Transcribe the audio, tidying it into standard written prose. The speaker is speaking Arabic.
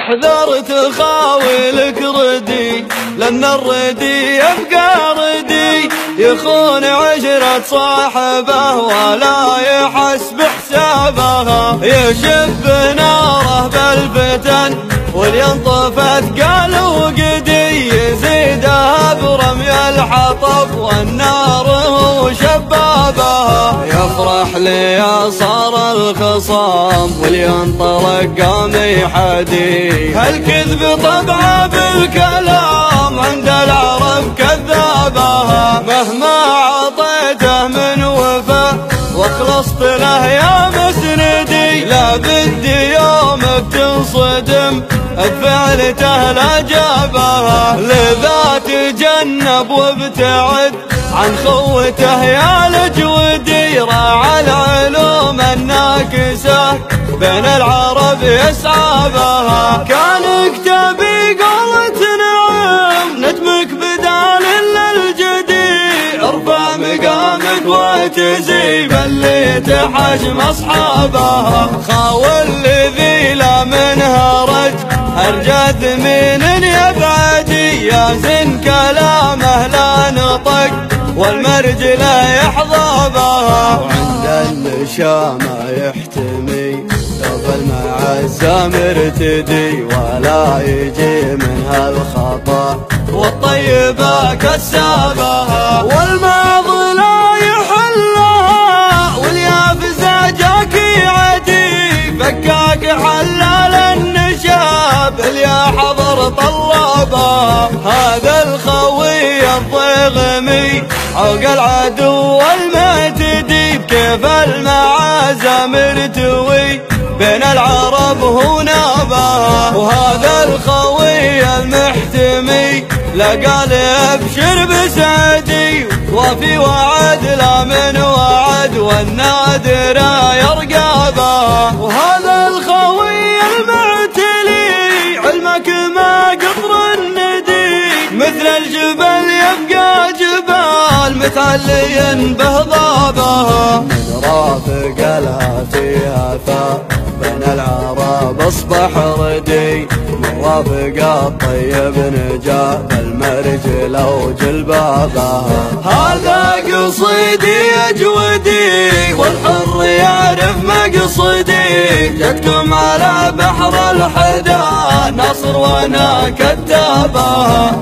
احذر تخاولك ردي، لأن الردي يبقى ردي، يخون عشرة صاحبه ولا يحس بحسابها، يشب ناره بالفتن ولينطفت قال وقدي، يزيدها برمي الحطب والنار هو شبابها، يفرح لي صار الخصام ولينطلق قام يحدي، هالكذب طبعه بالكلام عند العرب كذابها، مهما عطيته من وفا واخلصت له يا مسندي، لا بدي يومك تنصدم بفعلته لا جابها، لذا تجنب وابتعد عن خوته يا الجودي، راعى العلوم الناكسة بين العرب يسعى بها، كان كتابي قالت نعم نجمك بدال للجدي، ارفع مقامك وتزي باللي تحجم اصحابها، خاول الذي لا منها رج ارجى ثمين يبعدي، يا زن كلامه لا نطق والمرج لا يحظى بها، وعند النشامة يحتمي قبل مع الزمر تدي، ولا يجي منها الخطأ والطيبة كسابها، والماض لا يحلها واليافزة جاك يعدي، فكاك حلال النشاب اليا حضر طلابها، هذا الخوي الضغمي عوق العدو المعتدي، بكيف المعازم ارتوي بين العرب هو نابها، وهذا الخوي المحتمي لقال ابشر بسعدي، وفي وعد لا من وعد والنادر يرقبها، وهذا الخوي المعتلي علمك ما قطر الندي، مثل الجبل يبقى جبال متعلي به ضابها، من رافق لها فيها بين العرب اصبح ردي، من رافق الطيب نجا بالمرج لو جلبابها، هذا قصيدي اجودي والحر يعرف مقصدي، جدكم على بحر الحدا نصر وانا كتابها.